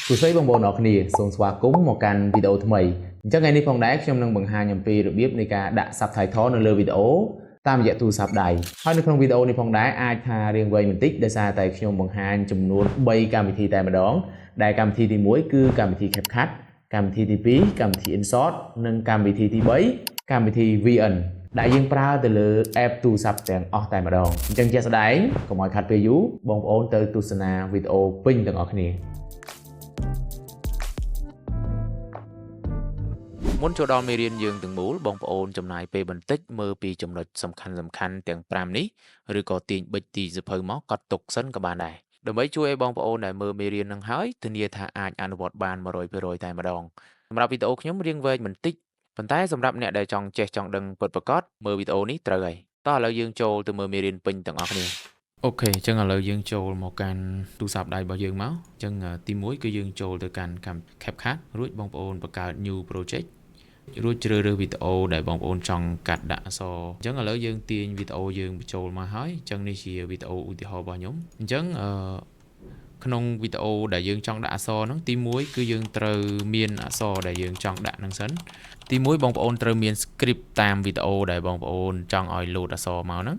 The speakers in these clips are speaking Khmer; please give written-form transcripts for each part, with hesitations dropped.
សួស្តីបងប្អូនអរគ្នាសូមស្វាគមន៍មកកាន់វីដេអូថ្មីអញ្ចឹងថ្ងៃនេះផងដែរខ្ញុំនឹងបង្ហាញអំពីរបៀបនៃការដាក់ subtitle នៅលើវីដេអូតាមរយៈទូរស័ព្ទដៃហើយនៅក្នុងវីដេអូនេះផងដែរអាចថារៀងវែងបន្តិចដោយសារតែខ្ញុំបង្ហាញចំនួន3កម្មវិធីតែម្ដងដែលកម្មវិធីទី1គឺកម្មវិធី CapCut កម្មវិធីទី2កម្មវិធី Insert និងកម្មវិធីទី3កម្មវិធី VN ដែលយើងប្រើទៅលើ app ទូរស័ព្ទទាំងអស់តែម្ដងអញ្ចឹងជាក់ស្ដែងកុំឲ្យខាត់ពេលយូរបងប្អូនទៅទស្សនាវីដេអូពេញទាំងអស់គ្នាមុនចូលដល់មេរៀនយើងទាំងមូលបងប្អូនចំណាយពេលបន្តិចមើលពីចំណុចសំខាន់ៗទាំង5នេះឬក៏ទាញប៊ិចទីសៀវភៅមកកត់ទុកសិនក៏បានដែរដើម្បីជួយឲ្យបងប្អូនដែលមើលមេរៀននឹងហើយធានាថាអាចអនុវត្តបាន 100% តែម្ដងសម្រាប់វីដេអូខ្ញុំរៀងវែងបន្តិចប៉ុន្តែសម្រាប់អ្នកដែលចង់ចេះចង់ដឹងពិតប្រាកដមើលវីដេអូនេះត្រូវហើយតោះឥឡូវយើងចូលទៅមើលមេរៀនពេញទាំងអស់គ្នាអូខេអញ្ចឹងឥឡូវយើងចូលមកកាន់ទូរស័ព្ទដៃរបស់យើងមកអញ្ចឹងទី1គឺយើងចូលទៅកាន់ CapCut រួចបងប្អូនបង្កើត new project រួចជ្រើសរើសវីដេអូដែលបងប្អូនចង់កាត់ដាក់អក្សរអញ្ចឹងឥឡូវយើងទាញវីដេអូយើងបញ្ចូលមកហើយអញ្ចឹងនេះជាវីដេអូឧទាហរណ៍របស់ខ្ញុំអញ្ចឹងក្នុងវីដេអូដែលយើងចង់ដាក់អក្សរហ្នឹងទី1គឺយើងត្រូវមានអក្សរដែលយើងចង់ដាក់ហ្នឹងសិនទី1បងប្អូនត្រូវមាន script តាមវីដេអូដែលបងប្អូនចង់ឲ្យ load អក្សរមកហ្នឹង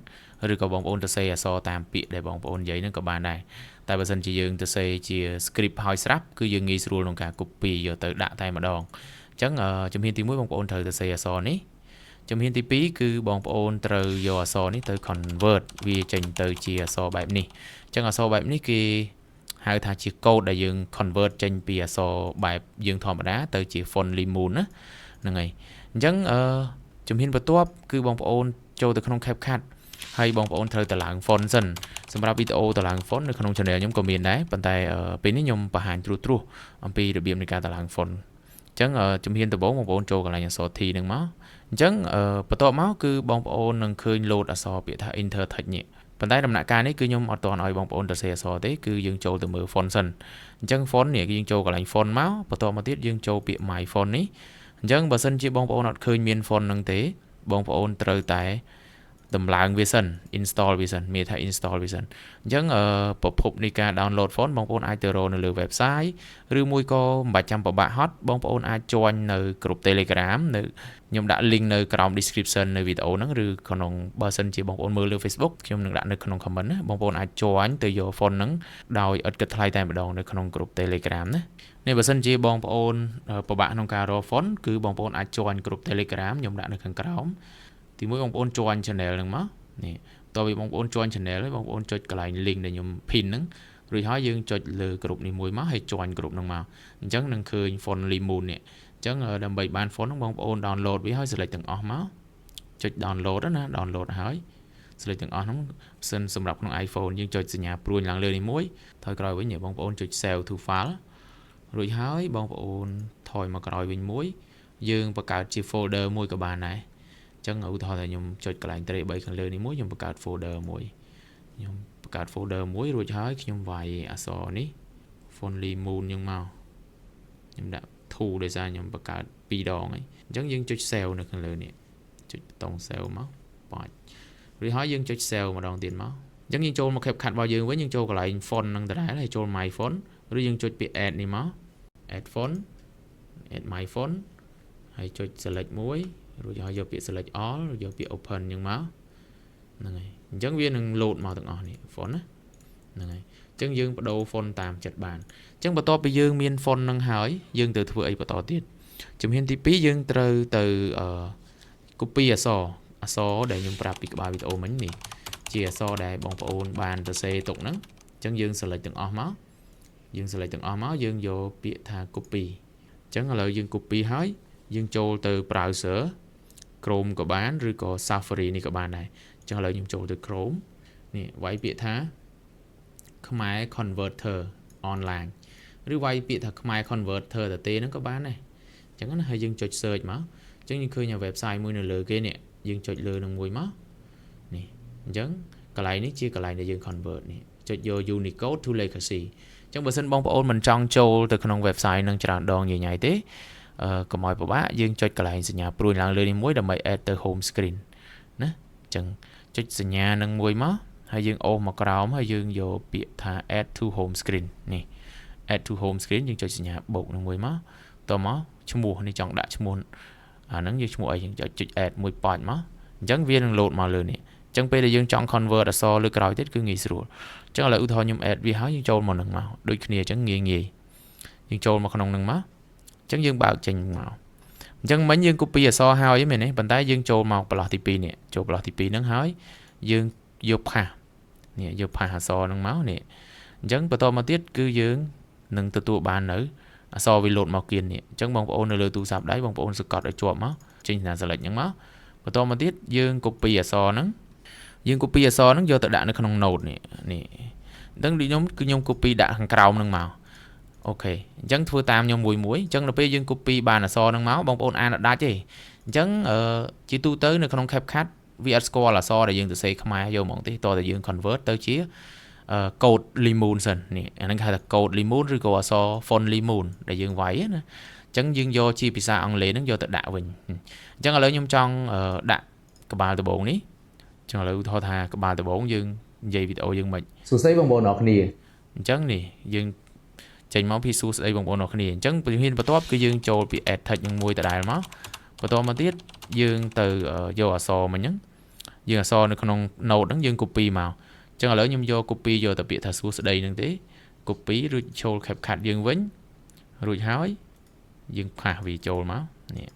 ឬក៏បងប្អូនទៅសេអក្សរតាមពាក្យដែលបងប្អូននិយាយហ្នឹងក៏បានដែរតែបើសិនជាយើងទៅសេជា script ហើយស្រាប់គឺយើងងាយស្រួលក្នុងការ copy យកទៅដាក់តែម្ដងអញ្ចឹងជំហានទី1បងប្អូនត្រូវទៅសេអក្សរនេះជំហានទី2គឺបងប្អូនត្រូវយកអក្សរនេះទៅ convert វាចេញទៅជាអក្សរបែបនេះអញ្ចឹងអក្សរបែបនេះគេហៅថាជា code ដែលយើង convert ចេញពីអក្សរបែបយើងធម្មតាទៅជា font Limon ណាហ្នឹងហើយអញ្ចឹងជំហានបន្ទាប់គឺបងប្អូនចូលទៅក្នុង CapCut ហើយបងប្អូនត្រូវតឡើង font សិនសម្រាប់វីដេអូតឡើង font នៅក្នុង channel ខ្ញុំក៏មានដែរប៉ុន្តែពេលនេះខ្ញុំបង្ហាញត្រួសអំពីរបៀបនៃការតឡើង font អញ្ចឹងជំហានដំបូងបងប្អូនចូលកន្លែងអក្សរ T ហ្នឹងមកអញ្ចឹងបន្ទាប់មកគឺបងប្អូននឹងឃើញ load អក្សរពាក្យថា enter text នេះប៉ុន្តែដំណាក់កាលនេះគឺខ្ញុំអត់ទាន់ឲ្យបងប្អូនទៅសេអក្សរទេគឺយើងចូលទៅមើល font សិនអញ្ចឹង font នេះយើងចូលកន្លែង font មកបន្ទាប់មកទៀតយើងចូលពាក្យ my font នេះអញ្ចឹងបើសិនជាបងប្អូនអត់ឃើញមាន font ហ្នឹងទេបងប្អូនត្រូវតែដំឡើងវាសិន install វាសិនមានថា install វាសិនអញ្ចឹងប្រភពនៃការ download font បងប្អូនអាចទៅរកនៅលើ website ឬមួយក៏មិនបាច់ចាំពិបាកហត់បងប្អូនអាច join នៅក្រុម Telegram នៅខ្ញុំដាក់ link នៅក្រោម description នៅវីដេអូហ្នឹងឬក្នុងបើសិនជាបងប្អូនមើលលើ Facebook ខ្ញុំនឹងដាក់នៅក្នុង comment ណាបងប្អូនអាច join ទៅយក font ហ្នឹងដោយឥតគិតថ្លៃតែម្ដងនៅក្នុងក្រុម Telegram ណានេះបើសិនជាបងប្អូនពិបាកក្នុងការរក font គឺបងប្អូនអាច join ក្រុម Telegram ខ្ញុំដាក់នៅខាងក្រោមទីមួយបងប្អូន join channel ហ្នឹងមកនេះតើវាបងប្អូន join channel ហើយបងប្អូនចុចកន្លែង link ដែលខ្ញុំ pin ហ្នឹងរួចហើយយើងចុចលើក្រុមនេះមួយមកហើយ join ក្រុមហ្នឹងមកអញ្ចឹងនឹងឃើញ font Limon នេះអញ្ចឹងដើម្បីបាន font ហ្នឹងបងប្អូន download វាហើយ select ទាំងអស់មកចុច download ណា download ហើយ select ទាំងអស់ហ្នឹងសិនសម្រាប់ក្នុង iPhone យើងចុចសញ្ញាព្រួយឡើងលើនេះមួយថយក្រោយវិញបងប្អូនចុច save to file រួចហើយបងប្អូនថយមកក្រោយវិញមួយយើងបង្កើតជា folder មួយក៏បានដែរអញ្ចឹងឧទាហរណ៍ថាខ្ញុំចុចកន្លែងត្រេ3ខាងលើនេះមួយខ្ញុំបង្កើត folder មួយខ្ញុំបង្កើត folder មួយរួចហើយខ្ញុំវាយអក្សរនេះ font Limon យើងមកខ្ញុំដាក់ to ដោយសារខ្ញុំបង្កើត2ដងហើយអញ្ចឹងយើងចុច save នៅខាងលើនេះចុចប៊ូតុង save មកបាច់រួចហើយយើងចុច save ម្ដងទៀតមកអញ្ចឹងយើងចូលមក CapCut របស់យើងវិញយើងចូលកន្លែង font ហ្នឹងដដែលហើយចូល my font ឬយើងចុចពាក្យ add នេះមក add font add my font ហើយចុច select មួយរួចហើយយកពាក្យ select all យកពាក្យ open អញ្ចឹងមកហ្នឹងហើយអញ្ចឹងវានឹង load មកទាំងអស់នេះ font ណាហ្នឹងហើយអញ្ចឹងយើងបដូរ font តាមចិត្តបានអញ្ចឹងបន្ទាប់ពីយើងមាន font ហ្នឹងហើយយើងទៅធ្វើអីបន្តទៀតជំហានទី2យើងត្រូវទៅ copy អក្សរដែលខ្ញុំប្រាប់ពីក្បាលវីដេអូមិញនេះជាអក្សរដែលបងប្អូនបានសរសេរទុកហ្នឹងអញ្ចឹងយើង select ទាំងអស់មកយើងយកពាក្យថា copy អញ្ចឹងឥឡូវយើង copy ហើយយើងចូលទៅ browser Chrome ក៏បានឬក៏ Safari នេះក៏បានដែរអញ្ចឹងឥឡូវខ្ញុំចូលទៅ Chrome នេះវាយពាក្យថាខ្មែរ Converter online ឬវាយពាក្យថាខ្មែរ Converter តទេហ្នឹងក៏បានដែរអញ្ចឹងណាហើយយើងចុច search មកអញ្ចឹងយើងឃើញ website មួយនៅលើគេនេះយើងចុចលើនឹងមួយមកនេះអញ្ចឹងកន្លែងនេះជាកន្លែងដែលយើង convert នេះចុចយក Unicode to Legacy អញ្ចឹងបើសិនបងប្អូនមិនចង់ចូលទៅក្នុង website នឹងច្រើនដងញ៉ៃទេកុំឲ្យពិបាកយើងចុចកន្លែងសញ្ញាព្រួយឡើងលើនេះមួយដើម្បី add ទៅ home screen ណាអញ្ចឹងចុចសញ្ញានឹងមួយមកហើយយើងអូសមកក្រោមហើយយើងយកពាក្យថា add to home screen នេះ add to home screen យើងចុចសញ្ញាបូកនឹងមួយមកតមកឈ្មោះនេះចង់ដាក់ឈ្មោះអាហ្នឹងយើងឈ្មោះអីយើងចុច add មួយប៉ាច់មកអញ្ចឹងវានឹង load មកលើនេះអញ្ចឹងពេលដែលយើងចង់ convert អក្សរលើក្រោយទៀតគឺងាយស្រួលអញ្ចឹងឥឡូវឧទាហរណ៍ខ្ញុំ add វាហើយយើងចូលមកនឹងមកដូចគ្នាអញ្ចឹងងាយយើងចូលមកក្នុងនឹងមកអញ្ចឹងយើងបើកចេញមកអញ្ចឹងមិញយើង copy អក្សរហើយមែនទេប៉ុន្តែយើងចូលមកប្រឡោះទី2នេះចូលប្រឡោះទី2ហ្នឹងហើយយើងយកផាសនេះយកផាសអក្សរហ្នឹងមកនេះអញ្ចឹងបន្តមកទៀតគឺយើងនឹងទទួលបាននៅអក្សរវា load មកគៀននេះអញ្ចឹងបងប្អូននៅលើទូរស័ព្ទដៃបងប្អូនសកត់ឲ្យជាប់មកចេញសញ្ញា select ហ្នឹងមកបន្តមកទៀតយើង copy អក្សរហ្នឹងយកទៅដាក់នៅក្នុង note នេះអញ្ចឹងខ្ញុំគឺខ្ញុំ copy ដាក់ខាងក្រោមហ្នឹងមកអូខេអញ្ចឹងធ្វើតាមខ្ញុំមួយអញ្ចឹងដល់ពេលយើង copy បានអក្សរហ្នឹងមកបងប្អូនអានអត់ដាច់ទេអញ្ចឹងជាទូទៅនៅក្នុង CapCut វាអត់ស្គាល់អក្សរដែលយើងសរសេរខ្មែរយកហ្មងទេតោះតែយើង convert ទៅជាcode Limon សិននេះអាហ្នឹងគេហៅថា code Limon ឬក៏អក្សរ font Limon ដែលយើងវាយណាអញ្ចឹងយើងយកជាភាសាអង់គ្លេសហ្នឹងយកទៅដាក់វិញអញ្ចឹងឥឡូវខ្ញុំចង់ដាក់ក្បាលដំបូងនេះអញ្ចឹងឥឡូវថតថាក្បាលដំបូងយើងនិយាយវីដេអូយើងមិនសួស្តីបងប្អូនអរគ្នាអញ្ចឹងនេះយើងចេញមកពីសួស្តីបងប្អូនអរគ្នាអញ្ចឹងជំហានបន្ទាប់គឺយើងចូលពី add text នឹងមួយដដែលមកបន្តមកទៀតយើងទៅយកអក្សរមិញហ្នឹងយើងអក្សរនៅក្នុង note ហ្នឹងយើង copy មកអញ្ចឹងឥឡូវខ្ញុំយក copy យកទៅពាក្យថាសួស្តីហ្នឹងទេ copy រួចចូល CapCut យើងវិញរួចហើយយើងផាសវាចូលមកនេះ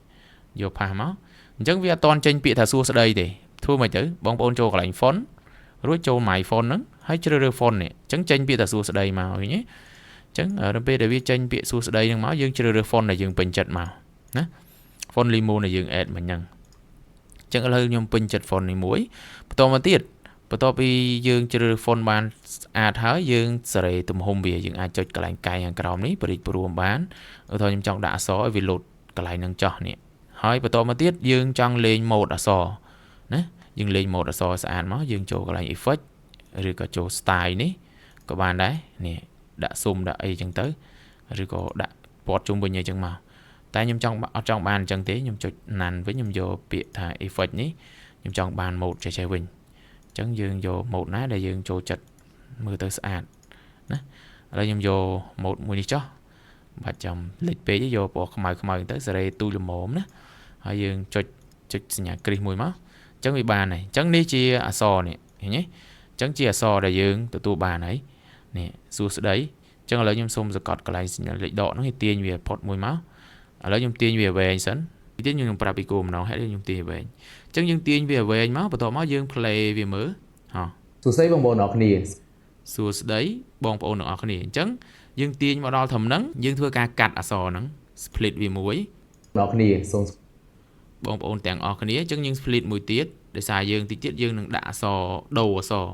យកផាសមកអញ្ចឹងវាអត់តន់ចេញពាក្យថាសួស្តីទេធ្វើមិនទៅបងប្អូនចូលកន្លែង font រួចចូល my font ហ្នឹងហើយជ្រើសរើស font នេះអញ្ចឹងចេញពាក្យថាសួស្តីមកឃើញទេអញ្ចឹងដល់ពេលដែលវាចេញពាក្យសួស្តីហ្នឹងមកយើងជ្រើសរើស font ដែលយើងពេញចិត្តមកណា font Limon ដែលយើង add មិញហ្នឹងអញ្ចឹងឥឡូវខ្ញុំពេញចិត្ត font នេះមួយបន្តមកទៀតបន្ទាប់ពីយើងជ្រើស font បានស្អាតហើយយើងសេរីទំហំវាយើងអាចចុចកន្លែងកែខាងក្រោមនេះបរិចព្រមបានឧទាហរណ៍ខ្ញុំចង់ដាក់អក្សរឲ្យវា load កន្លែងហ្នឹងចោះនេះហើយបន្តមកទៀតយើងចង់លេង mode អក្សរណាយើងលេង mode អក្សរស្អាតមកយើងចូលកន្លែង effect ឬក៏ចូល style នេះក៏បានដែរនេះដាក់ស៊ុំដាក់អីចឹងទៅឬក៏ដាក់ពណ៌ជុំវិញអីចឹងមកតែខ្ញុំចង់អត់ចង់បានអញ្ចឹងទេខ្ញុំចុច none វិញខ្ញុំយកពាក្យថា effect នេះខ្ញុំចង់បាន mode ចេះវិញអញ្ចឹងយើងយក mode ណាដែលយើងចូលចិត្តមើលទៅស្អាតណាឥឡូវខ្ញុំយក mode មួយនេះចុះបាច់ចាំលេចពេកយកពណ៌ខ្មៅទៅសេរីទូលល្មមណាហើយយើងចុចសញ្ញាគ្រីសមួយមកអញ្ចឹងវាបានហើយអញ្ចឹងនេះជាអក្សរនេះឃើញទេអញ្ចឹងជាអក្សរដែលយើងទទួលបានហើយនេះសួស្តីអញ្ចឹងឥឡូវខ្ញុំសូមសកត់កន្លែងសញ្ញាលេខដកហ្នឹងឲ្យទាញវាផុតមួយមកឥឡូវខ្ញុំទាញវាវែងសិនពីទៀតខ្ញុំប្រាប់ពីគោលម្ដងហេតុខ្ញុំទាញវែងអញ្ចឹងយើងទាញវាវែងមកបន្ទាប់មកយើង play វាមើលហ៎សួស្តីបងប្អូនអរគ្នាសួស្តីបងប្អូនទាំងអស់គ្នាអញ្ចឹងយើងទាញមកដល់ត្រឹមហ្នឹងយើងធ្វើការកាត់អក្សរហ្នឹង split វាមួយបងប្អូនគ្នាសូមបងប្អូនទាំងអស់គ្នាអញ្ចឹងយើង split មួយទៀតដោយសារយើងតិចទៀតយើងនឹងដាក់អក្សរដូរអក្សរ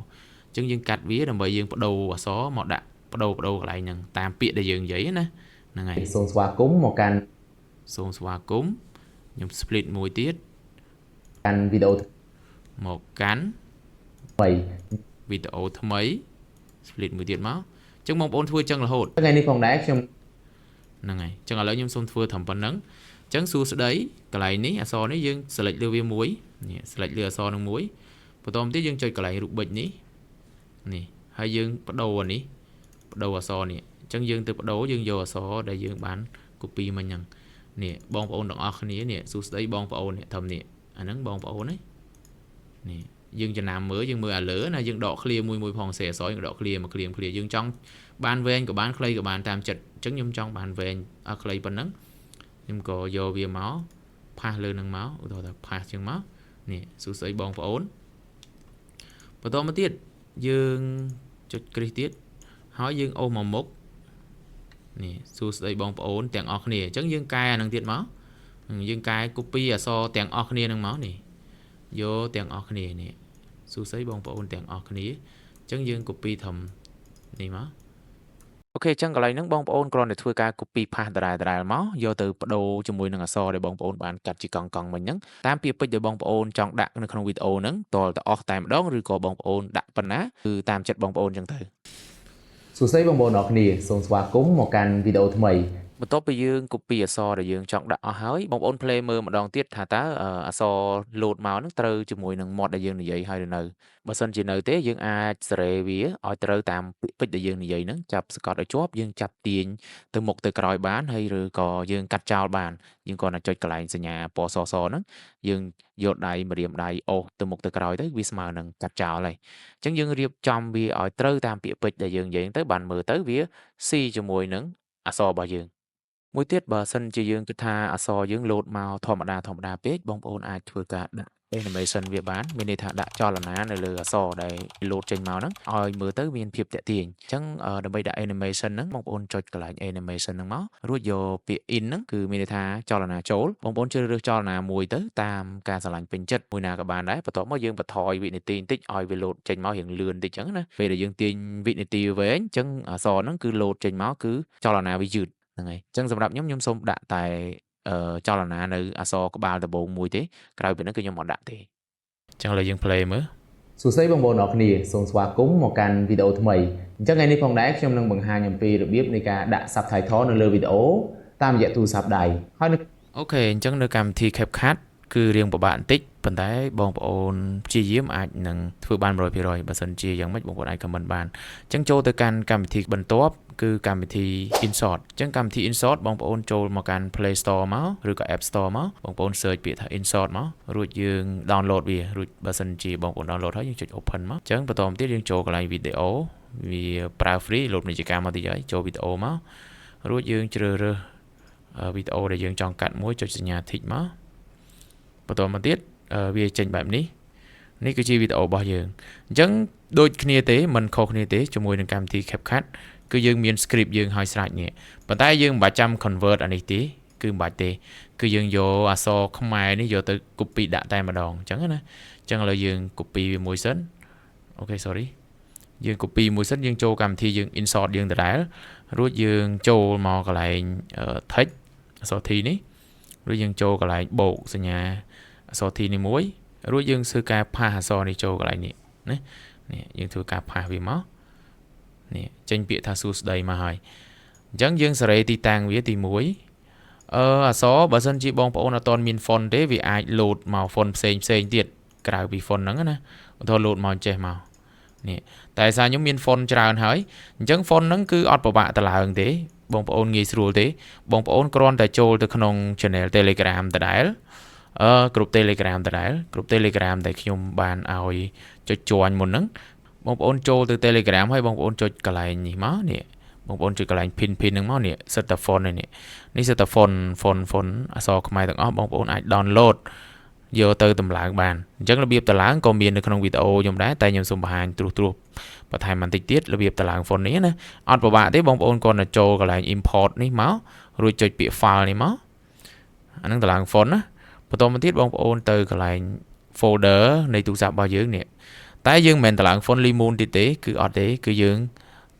អញ្ចឹងយើងកាត់វាដើម្បីយើងបដូរអក្សរមកដាក់បដូរកន្លែងហ្នឹងតាមពាក្យដែលយើងនិយាយណាហ្នឹងហើយសូមស្វាគមន៍មកកាន់សូមស្វាគមន៍ខ្ញុំ split មួយទៀតកាន់វីដេអូមកកាន់ថ្មីវីដេអូថ្មី split មួយទៀតមកអញ្ចឹងបងប្អូនធ្វើអញ្ចឹងរហូតថ្ងៃនេះផងដែរខ្ញុំហ្នឹងហើយអញ្ចឹងឥឡូវខ្ញុំសូមធ្វើត្រឹមប៉ុណ្្នឹងអញ្ចឹងសួស្តីកន្លែងនេះអក្សរនេះយើង select លើវាមួយនេះ select លើអក្សរនឹងមួយបន្តមកទៀតយើងចុចកន្លែងរូបប៊ិចនេះនេះហើយយើងបដូរអានេះបដូរអក្សរនេះអញ្ចឹងយើងទៅបដូរយើងយកអក្សរដែលយើងបាន copy មិញហ្នឹងនេះបងប្អូនទាំងអស់គ្នានេះសួស្តីបងប្អូននេះធំនេះអាហ្នឹងបងប្អូននេះយើងចំណាំមើលយើងមើលអាលើណាយើងដក clear មួយផងសេអក្សរយើងដក clear មក clear យើងចង់បានវែងក៏បានខ្លីក៏បានតាមចិត្តអញ្ចឹងខ្ញុំចង់បានវែងអត់ខ្លីប៉ុណ្ណឹងខ្ញុំក៏យកវាមកផាសលើនឹងមកឧទាហរណ៍ថាផាសជាងមកនេះសួស្តីបងប្អូនបន្តមកទៀតយើងចុចគ្រីសទៀតហើយយើងអូសមកមុខនេះសួស្តីបងប្អូនទាំងអស់គ្នាអញ្ចឹងយើងកែអានឹងទៀតមកយើងកែ copy អក្សរទាំងអស់គ្នានឹងមកនេះយកទាំងអស់គ្នានេះសួស្តីបងប្អូនទាំងអស់គ្នាអញ្ចឹងយើង copy ធំនេះមកអូខេអញ្ចឹងកន្លែងហ្នឹងបងប្អូនគ្រាន់តែធ្វើការ copy ផាសដដែលមកយកទៅបដូរជាមួយនឹងអក្សរដែលបងប្អូនបានកាត់ជាកង់មិញហ្នឹងតាមពាក្យពេចន៍ដែលបងប្អូនចង់ដាក់នៅក្នុងវីដេអូហ្នឹងតលតែអស់តែម្ដងឬក៏បងប្អូនដាក់ប៉ុណ្ណាគឺតាមចិត្តបងប្អូនអញ្ចឹងទៅសួស្តីបងប្អូនអរគ្នាសូមស្វាគមន៍មកកាន់វីដេអូថ្មីប បន្ទាប់ពីយើង copy អក្សរដែលយើងចង់ដាក់អស់ហើយបងប្អូន play មើលម្ដងទៀតថាតើអក្សរ load មកហ្នឹងត្រូវជាមួយនឹង mod ដែលយើងនិយាយហើយឬនៅបើសិនជានៅទេយើងអាចសេរីវាឲ្យត្រូវតាមពាក្យពេចន៍ដែលយើងនិយាយហ្នឹងចាប់សង្កត់ឲ្យជាប់យើងចាប់ទាញទៅមុខទៅក្រោយបានហើយឬក៏យើងកាត់ចោលបានយើងគ្រាន់តែចុចកន្លែងសញ្ញាពណ៌សហ្នឹងយើងយកដៃម្រាមដៃអូសទៅមុខទៅក្រោយទៅវាស្មើនឹងកាត់ចោលហើយអញ្ចឹងយើងរៀបចំវាឲ្យត្រូវតាមពាក្យពេចន៍ដែលយើងនិយាយទៅបានមើលទៅវាស៊ីជាមួយនឹងអក្សររបស់យើងមួយទៀតបើសិនជាយើងគិតថាអក្សរយើង load មកធម្មតាពេកបងប្អូនអាចធ្វើការដាក់ animation វាបានមានន័យថាដាក់ចលនានៅលើអក្សរដែល load ចេញមកហ្នឹងឲ្យមើលទៅមានភាពតាក់ទាញអញ្ចឹងដើម្បីដាក់ animation ហ្នឹងបងប្អូនចុចកន្លែង animation ហ្នឹងមករួចយកពាក្យ in ហ្នឹងគឺមានន័យថាចលនាចូលបងប្អូនជ្រើសរើសចលនាមួយទៅតាមការស្រឡាញ់ពេញចិត្តមួយណាក៏បានដែរបន្ទាប់មកយើងបន្ថយវិនាទីបន្តិចឲ្យវា load ចេញមករៀងលឿនបន្តិចអញ្ចឹងណាពេលដែលយើងទាញវិនាទីវែងអញ្ចឹងអក្សរហ្នឹងគឺ load ចេញមកគឺចលនាវាយឺតហ្នឹងហើយអញ្ចឹងសម្រាប់ខ្ញុំសូមដាក់តែចលនានៅអក្សរក្បាលដំបូងមួយទេក្រៅពីហ្នឹងគឺខ្ញុំអត់ដាក់ទេអញ្ចឹងឥឡូវយើង play មើលសួស្តីបងប្អូនអរគ្នាសូមស្វាគមន៍មកកាន់វីដេអូថ្មីអញ្ចឹងថ្ងៃនេះផងដែរខ្ញុំនឹងបង្ហាញអំពីរបៀបនៃការដាក់ subtitle នៅលើវីដេអូតាមរយៈទូរស័ព្ទដៃហើយអូខេអញ្ចឹងនៅកម្មវិធី CapCut គឺរៀងពិបាកបន្តិចប៉ុន្តែបងប្អូនព្យាយាមអាចនឹងធ្វើបាន 100% បើសិនជាយ៉ាងម៉េចបងប្អូនអាច comment បានអញ្ចឹងចូលទៅកាន់កម្មវិធីបន្ទាប់គឺកម្មវិធី Insert អញ្ចឹងកម្មវិធី Insert បងប្អូនចូលមកកាន់ Play Store មកឬក៏ App Store មកបងប្អូន search ពាក្យថា Insert មករួចយើង download វារួចបើសិនជាបងប្អូន download ហើយយើងចុច open មកអញ្ចឹងបន្តមកទៀតយើងចូលកន្លែង video វាប្រើ free លោតនីយកម្មមកតិចហើយចូល video មករួចយើងជ្រើសរើសវីដេអូដែលយើងចង់កាត់មួយចុចសញ្ញា tick មកបន្តមកទៀតវាចេញបែបនេះនេះគឺជាវីដេអូរបស់យើងអញ្ចឹងដូចគ្នាទេមិនខុសគ្នាទេជាមួយនឹងកម្មវិធី CapCut គឺយើងមាន script យើងឲ្យស្រេចនេះប៉ុន្តែយើងមិនបាច់ចាំ convert អានេះទេគឺមិនបាច់ទេគឺយើងយកអក្សរខ្មែរនេះយកទៅ copy ដាក់តែម្ដងអញ្ចឹងណាអញ្ចឹងឥឡូវយើង copy វាមួយសិនអូខេ sorry យើង copy មួយសិនយើងចូលកម្មវិធីយើង insert យើងដដែលរួចយើងចូលមកកន្លែង text អក្សរ T នេះរួចយើងចូលកន្លែងបូកសញ្ញាអក្សរ T នេះមួយរួចយើងធ្វើការផាសអក្សរនេះចូលកន្លែងនេះណានេះយើងធ្វើការផាសវាមកនេះចេញពាក្យថាសួស្ដីមកហើយអញ្ចឹងយើងសេរីទីតាំងវាទី1អក្សរបើសិនជាបងប្អូនអត់ទាន់មាន font ទេវាអាច load មក font ផ្សេងទៀតក្រៅពី font ហ្នឹងណាឧទាហរណ៍ load មកចេះមកនេះតែសារខ្ញុំមាន font ច្រើនហើយអញ្ចឹង font ហ្នឹងគឺអត់ពិបាកតឡើងទេបងប្អូនងាយស្រួលទេបងប្អូនគ្រាន់តែចូលទៅក្នុង channel Telegram ដដែលក្រុម Telegram ដដែលក្រុម Telegram ដែលខ្ញុំបានឲ្យចុច join មុនហ្នឹងបងប្អូនចូលទៅ Telegram ហើយបងប្អូនចុចកន្លែងនេះមកនេះបងប្អូនចុចកន្លែង pin ហ្នឹងមកនេះសិតតែ font នេះសិតតែ font អក្សរខ្មែរទាំងអស់បងប្អូនអាច download យកទៅតម្លើងបានអញ្ចឹងរបៀបតម្លើងក៏មាននៅក្នុងវីដេអូខ្ញុំដែរតែខ្ញុំសូមបង្ហាញត្រួសបន្ថែមបន្តិចទៀតរបៀបតម្លើង font នេះណាអត់ពិបាកទេបងប្អូនគ្រាន់តែចូលកន្លែង import នេះមករួចចុចពាក្យ file នេះមកអានឹងតម្លើង font ណាបន្តមកទៀតបងប្អូនទៅកន្លែង folder នៃទូរស័ព្ទរបស់យើងនេះតែយើងមិនមែនតម្លើង font Limon ទេគឺអត់ទេគឺយើង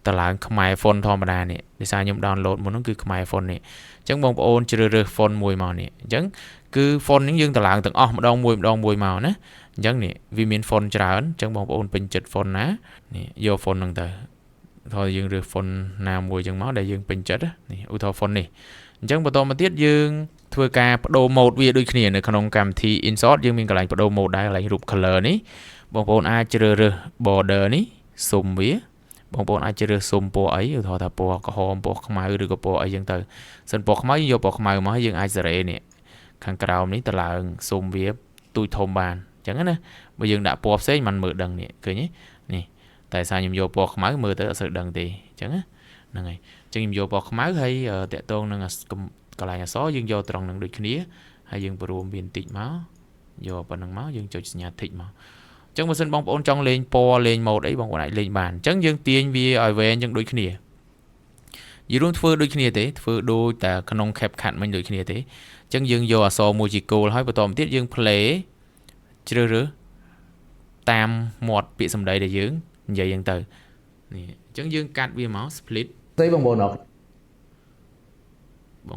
តម្លើងខ្មែរ font ធម្មតានេះដោយសារខ្ញុំ download មុនហ្នឹងគឺខ្មែរ font នេះអញ្ចឹងបងប្អូនជ្រើសរើស font មួយមកនេះអញ្ចឹងគឺ font នេះយើងតម្លើងទាំងអស់ម្ដងមួយមកណាអញ្ចឹងនេះវាមាន font ច្រើនអញ្ចឹងបងប្អូនពេញចិត្ត font ណានេះយក font ហ្នឹងទៅថយយើងរើស font ណាមួយអញ្ចឹងមកដែលយើងពេញចិត្តនេះឧទាហរណ៍ font នេះអញ្ចឹងបន្តមកទៀតយើងធ្វើការបដូរ mode វាដូចគ្នានៅក្នុងកម្មវិធី insert យើងមានកន្លែងបដូរ mode ដែរកន្លែងរូប color នេះបងប្អូនអាចជ្រើសរើស border នេះស៊ុំវាបងប្អូនអាចជ្រើសរើសស៊ុំពណ៌អីឧទាហរណ៍ថាពណ៌ក្រហមពណ៌ខ្មៅឬក៏ពណ៌អីចឹងទៅសិនពណ៌ខ្មៅយើងយកពណ៌ខ្មៅមកហើយយើងអាចសេរីនេះខាងក្រោមនេះតម្លើងស៊ុំវាទូចធំបានអញ្ចឹងណាបើយើងដាក់ពណ៌ផ្សេងมันមើលដឹងនេះឃើញទេនេះតែសារខ្ញុំយកពណ៌ខ្មៅមើលទៅអត់សូវដឹងទេអញ្ចឹងហ្នឹងហើយអញ្ចឹងខ្ញុំយកពណ៌ខ្មៅហើយតាក់ទងនឹងកន្លែងអក្សរយើងយកត្រង់នឹងដូចគ្នាហើយយើងបរួមវាបន្តិចមកយកប៉ុណ្្នឹងមកយើងចុចសញ្ញា tick មកអញ្ចឹងបើសិនបងប្អូនចង់លេងពណ៌លេង mode អីបងប្អូនអាចលេងបានអញ្ចឹងយើងទាញវាឲ្យវែងអញ្ចឹងដូចគ្នាយីរួមធ្វើដូចគ្នាទេធ្វើដូចតែក្នុង CapCut មិញដូចគ្នាទេអញ្ចឹងយើងយកអក្សរមួយជាគោលហើយបន្តមកទៀតយើង play ជ្រើសរើសតាមមាត់ពាក្យសម្ដីដែលយើងនិយាយហ្នឹងទៅនេះអញ្ចឹងយើងកាត់វាមក split ស្អីបង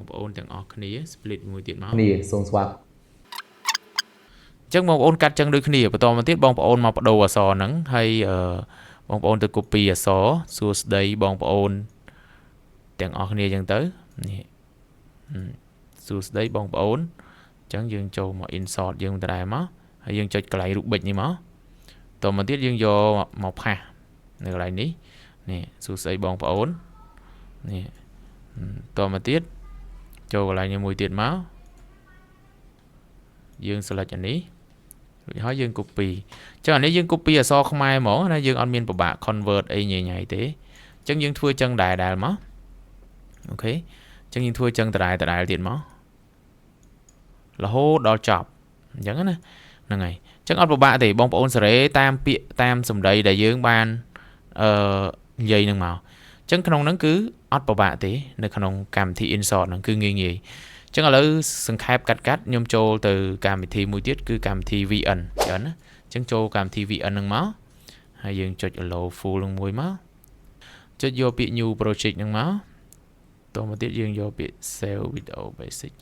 ប្អូនទាំងអស់គ្នា split មួយទៀតមកនេះសូមស្វាគមន៍អញ្ចឹងបងប្អូនកាត់ចឹងដូចគ្នាបន្តមកទៀតបងប្អូនមកបដូរអក្សរហ្នឹងហើយបងប្អូនទៅ copy អក្សរសួស្ដីបងប្អូនទាំងអស់គ្នាចឹងទៅនេះ Dù đấy bóng ổn chẳng dương cho một insert dương tại đây mà hay dương cho cái lại rụt bịch như mà tao mà tiết dương vô một ha này lại ní nè dù đấy bóng ổn nè tao mà tiết cho lại như mùi tiết máu dương select anh ní rồi hỏi dương copy cho anh ấy dương copy ở so không ai mỏ nó dương admin của bạn convert ấy nhảy nhảy thế chẳng dương thua chân đại đại mà ok chẳng dương thua chân tại đại tiền mà là hô đo chọc chẳng nè là ngày chẳng ở bạn thì bóng ôn sẽ tam sầm đầy đại dương ban dây nâng màu chẳng không nó cứ ở bạn thì nơi không cảm thị insert nó cứ nghi chẳng là lấy sừng khai cắt nhôm trâu từ cảm thị mùi tiết cứ cảm thị VN chẳng trâu cảm thị VN nâng máu hay dương chốt ở lỗ full lưng mùi máu chốt vô bị new project nâng máu tôi một tiết dương vô bị sale video basic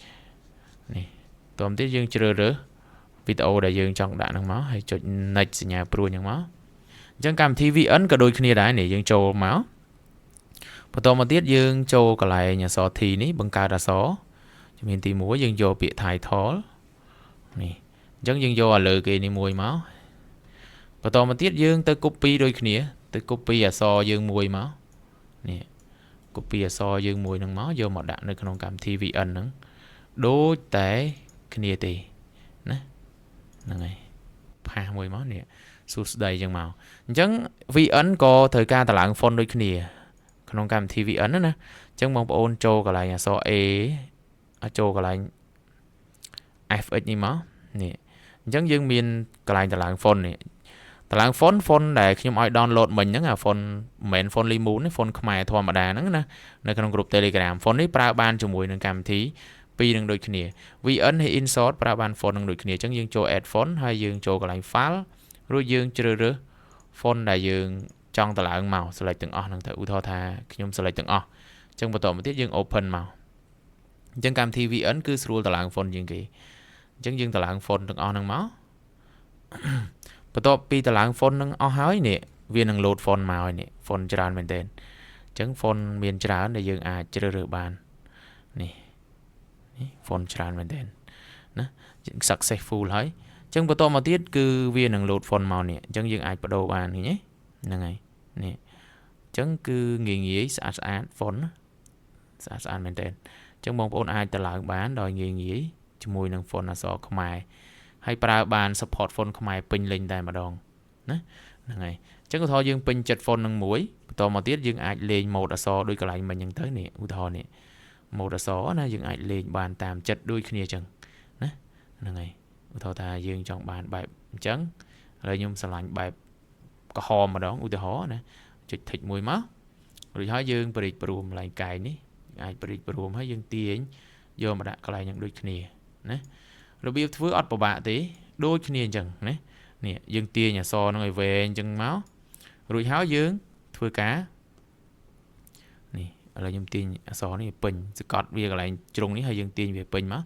này tôi một tiết dương chưa rửa video đại dương trong đạn nâng máu hay chốt next nhà pro nâng máu chẳng cảm thị VN cả đôi khi đá này dương trâu máu và tôi một tiết dương trâu cả lại nhà sò thì ní bằng ca đã sò mình tìm múa dương vô bị thải thó này chẳng dương vô lựa kì này mùi máu và tôi mà tiết dương tới copy đôi khi tới copy à so dương mùi máu nè copy à so dương mùi nâng máu vô một đạn nơi không cảm thi VN nâng đối tế kia tì nè này pha mùi máu nè sút đầy dương màu chẳng VN có thời ca ta lạng phone đôi khi không cảm thi VN nữa nè chẳng mong ôn trâu cả lại nhà so cho cái lại FX như máu nè chẳng dương miền cái lại là phone nè là phone để khi mọi download mình những là phone mền phone limon phone không ai thua mà đà nó nè nơi trong group telegram phone ấy pra ban cho mùi nâng cảm thí pi nâng đôi kia VN hay insert pra ban phone nâng đôi kia chẳng dương cho add phone hay dương cho cái lại file rồi dương chưa được phone là dương trong là màu select từng nâng thử thao tha khi select từng chẳng bắt đầu một tiết dương open màu chẳng cảm thi VN cứ scroll tờ lạng phone dương kì chẳng dương tờ lạng phone từng nâng máu bắt đầu pi tờ lạng phone nâng hói nè viên nâng load phone màu nè phone tràn bên tên chẳng phone miền tràn để dương chưa được bàn nè phone tràn bên tên nè successful hỏi chẳng bắt đầu một tiết cứ viên nâng load phone màu nè chẳng dương bắt đầu bàn thì nhé này nè chẳng cứ nghĩ sát phone sát bên tên chẳng mong ôn ai tờ lạng bán đòi nghĩ cho mùi nâng phone là so không ai hay pra bàn support phone không ai pin lên đây mà đòn nè này chẳng có thôi dương pin chật phone nâng mũi to một tiết dương ai lên một là so đôi cái lại mình nhận tới nè u thò nè một là so nè dương ai lên bàn tạm chật đôi kia chừng nè này u thò ta dương trong bàn bài trắng rồi nhung sờ lạnh bài có hò mà đón u thò nè chật thịt mùi máu rồi hỏi dương bịch bùm lại cài ní ai bịch bùm hỏi dương tiền vô mà đã cái lại nhận đôi kia nè rồi biết thứ ọt của bạn tí đôi khi chẳng nè dương tia nhà so nó người về chân máu rồi háo dương thưa cá nè là dương tia so này bình sẽ cọt việc lại trùng ní hay dương tia về bình máu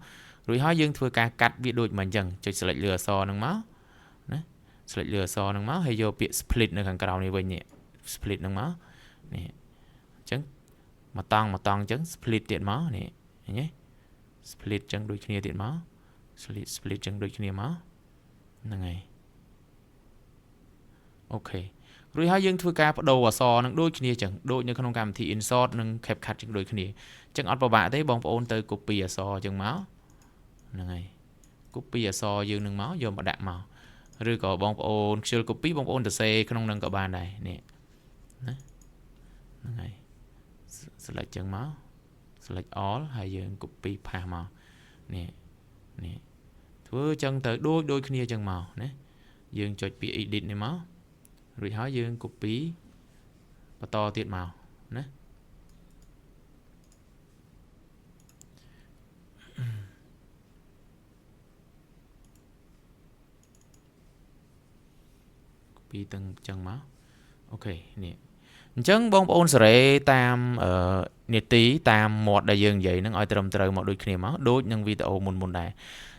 rồi háo dương thưa cá cắt bị đôi mình chẳng cho lại lừa so nâng máu nè lại lừa so nâng máu hay vô bị split nữa thằng cầu này về nhẹ split nâng máu nè chẳng mà tông chẳng split tiện máu nè nhé split chẳng đôi khi tiện máu split chẳng đôi khi máu này ok rồi hai dương thưa ca bắt đầu vào so nâng đôi khi chẳng đôi như không cảm thì insert nâng kẹp khát chẳng đôi khi chẳng ọt vào bạn thấy bóng ôn tới copy ở so chẳng máu này copy ở so dương nâng máu vô mà đạn màu rồi có bóng ôn chưa copy bóng ôn từ xe không nâng cả bàn này nè này select chẳng máu select all hai dương copy pha màu nè thưa chân tới đôi khi chân màu nè dương cho bị edit này máu rồi hỏi dương copy và to tiết màu nè copy từng chân máu ok nè chẳng bóng ôn sẽ tam nhiệt tí tam một đại dương vậy nó ai trời một đôi khi máu đôi những video môn đại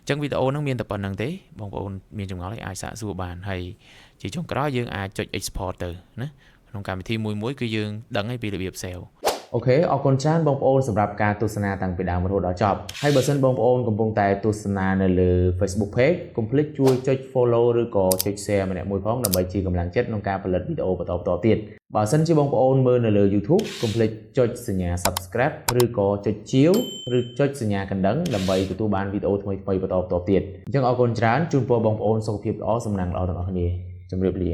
chẳng video nó miền tập năng thế bóng ôn miền trong đó lại ai xả du bàn hay chỉ trong cái đó dương ai cho export từ nè không cảm thấy mùi muối cứ dương đắng hay bị bị xèo អូខេអរគុណច្រើនបងប្អូនសម្រាប់ការទស្សនាតាំងពីដើមរហូតដល់ចប់ហើយបើសិនបងប្អូនកំពុងតែទស្សនានៅលើ Facebook Page កុំភ្លេចជួយចុច Follow ឬក៏ចុច Share ម្នាក់មួយផងដើម្បីជាកម្លាំងចិត្តក្នុងការផលិតវីដេអូបន្តទៀតបើសិនជាបងប្អូនមើលនៅលើ YouTube កុំភ្លេចចុចសញ្ញា Subscribe ឬក៏ចុចជាវឬចុចសញ្ញាកណ្ដឹងដើម្បីទទួលបានវីដេអូថ្មីៗបន្តទៀតអញ្ចឹងអរគុណច្រើនជូនពរបងប្អូនសុខភាពល្អសំណាងល្អទាំងអស់គ្នាជម្រាបលា